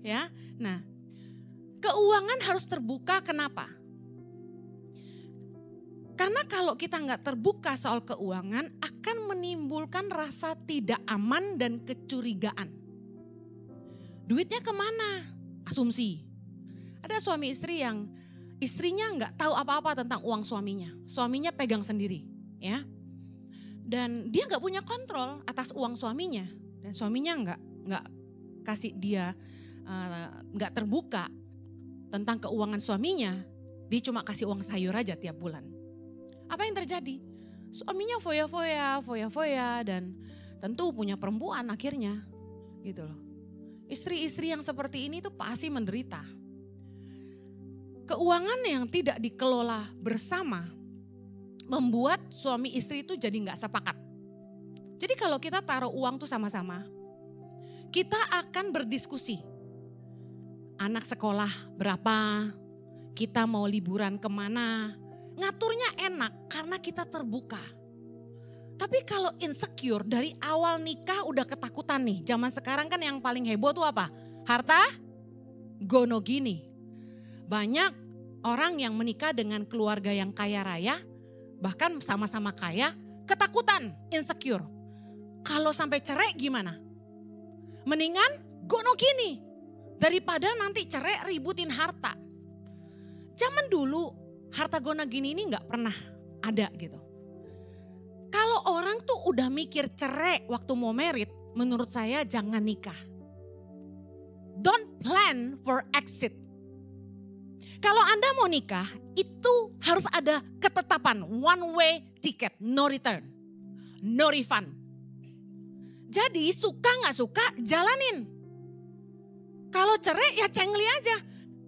Ya, nah keuangan harus terbuka, kenapa? Karena kalau kita nggak terbuka soal keuangan akan menimbulkan rasa tidak aman dan kecurigaan. Duitnya kemana? Asumsi. Ada suami istri yang istrinya nggak tahu apa-apa tentang uang suaminya. Suaminya pegang sendiri, ya. Dan dia nggak punya kontrol atas uang suaminya. Dan suaminya nggak kasih dia, nggak terbuka tentang keuangan suaminya. Dia cuma kasih uang sayur aja tiap bulan. Apa yang terjadi? Suaminya foya-foya dan tentu punya perempuan akhirnya, gitu loh. Istri-istri yang seperti ini tuh pasti menderita. Keuangan yang tidak dikelola bersama membuat suami istri itu jadi nggak sepakat. Jadi kalau kita taruh uang tuh sama-sama, kita akan berdiskusi. Anak sekolah berapa, kita mau liburan kemana, ngaturnya enak karena kita terbuka. Tapi kalau insecure dari awal nikah udah ketakutan nih. Zaman sekarang kan yang paling heboh tuh apa? Harta gono gini. Banyak orang yang menikah dengan keluarga yang kaya raya, bahkan sama-sama kaya, ketakutan, insecure. Kalau sampai cerai gimana? Mendingan gono gini daripada nanti cerai ributin harta. Zaman dulu harta gono gini ini gak pernah ada gitu. Kalau orang tuh udah mikir cerai waktu mau merit, menurut saya jangan nikah. Don't plan for exit. Kalau Anda mau nikah, itu harus ada ketetapan, one way ticket, no return, no refund. Jadi suka gak suka jalanin. Kalau cerai ya cengli aja,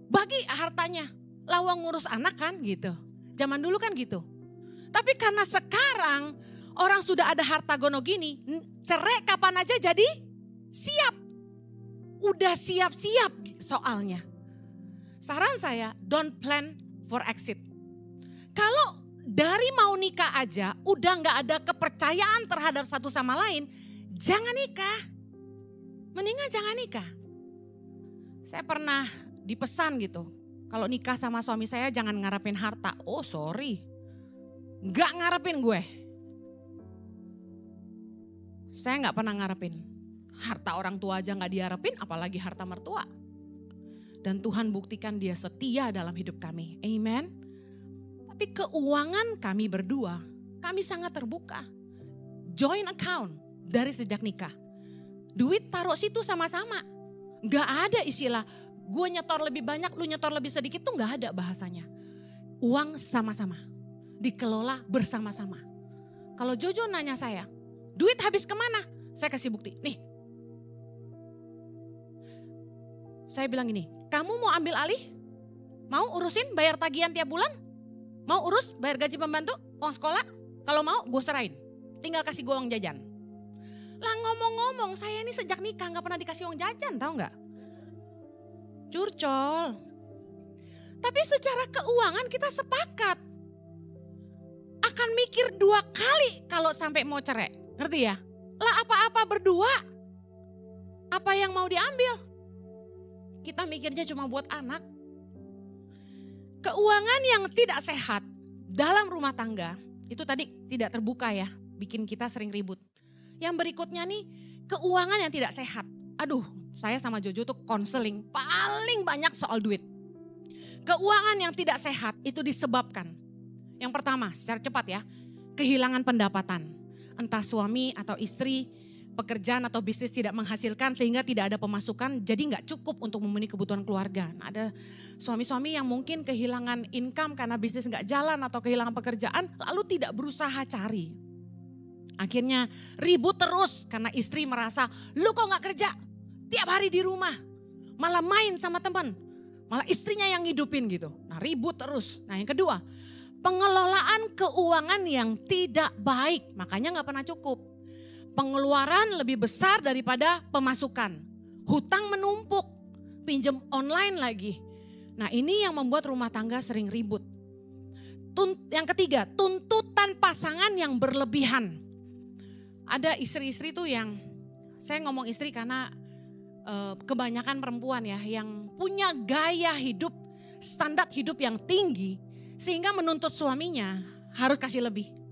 bagi hartanya. Lawang ngurus anak kan gitu, zaman dulu kan gitu. Tapi karena sekarang orang sudah ada harta gono gini, cerai kapan aja jadi siap. Udah siap-siap soalnya. Saran saya, don't plan for exit. Kalau dari mau nikah aja udah gak ada kepercayaan terhadap satu sama lain, jangan nikah. Mendingan jangan nikah. Saya pernah dipesan gitu, kalau nikah sama suami saya jangan ngarepin harta. Oh sorry, gak ngarepin gue. Saya gak pernah ngarepin. Harta orang tua aja gak diharapin, apalagi harta mertua. Dan Tuhan buktikan dia setia dalam hidup kami. Amen. Tapi keuangan kami berdua, kami sangat terbuka. Joint account dari sejak nikah. Duit taruh situ sama-sama. Gak ada istilah gue nyetor lebih banyak, lu nyetor lebih sedikit, tuh gak ada bahasanya. Uang sama-sama, dikelola bersama-sama. Kalau Jojo nanya saya, duit habis kemana? Saya kasih bukti, nih. Saya bilang gini, kamu mau ambil alih? Mau urusin bayar tagihan tiap bulan? Mau urus bayar gaji pembantu, uang sekolah? Kalau mau gue serahin, tinggal kasih gue uang jajan. Lah ngomong-ngomong saya ini sejak nikah gak pernah dikasih uang jajan, tahu gak? Curcol. Tapi secara keuangan kita sepakat. Akan mikir 2 kali kalau sampai mau cerai, ngerti ya? Lah apa-apa berdua, apa yang mau diambil? Kita mikirnya cuma buat anak. Keuangan yang tidak sehat dalam rumah tangga, itu tadi tidak terbuka ya, bikin kita sering ribut. Yang berikutnya nih, keuangan yang tidak sehat. Aduh, saya sama Jojo tuh konseling paling banyak soal duit. Keuangan yang tidak sehat itu disebabkan, yang pertama secara cepat ya, kehilangan pendapatan. Entah suami atau istri, pekerjaan atau bisnis tidak menghasilkan sehingga tidak ada pemasukan, jadi nggak cukup untuk memenuhi kebutuhan keluarga. Nah, ada suami-suami yang mungkin kehilangan income karena bisnis nggak jalan atau kehilangan pekerjaan, lalu tidak berusaha cari. Akhirnya ribut terus karena istri merasa, lu kok nggak kerja? Tiap hari di rumah, malah main sama teman, malah istrinya yang ngidupin gitu. Nah ribut terus. Nah yang kedua, pengelolaan keuangan yang tidak baik, makanya nggak pernah cukup. Pengeluaran lebih besar daripada pemasukan. Hutang menumpuk, pinjam online lagi. Nah ini yang membuat rumah tangga sering ribut. Yang ketiga, tuntutan pasangan yang berlebihan. Ada istri-istri tuh yang, saya ngomong istri karena kebanyakan perempuan ya yang punya gaya hidup, standar hidup yang tinggi sehingga menuntut suaminya harus kasih lebih.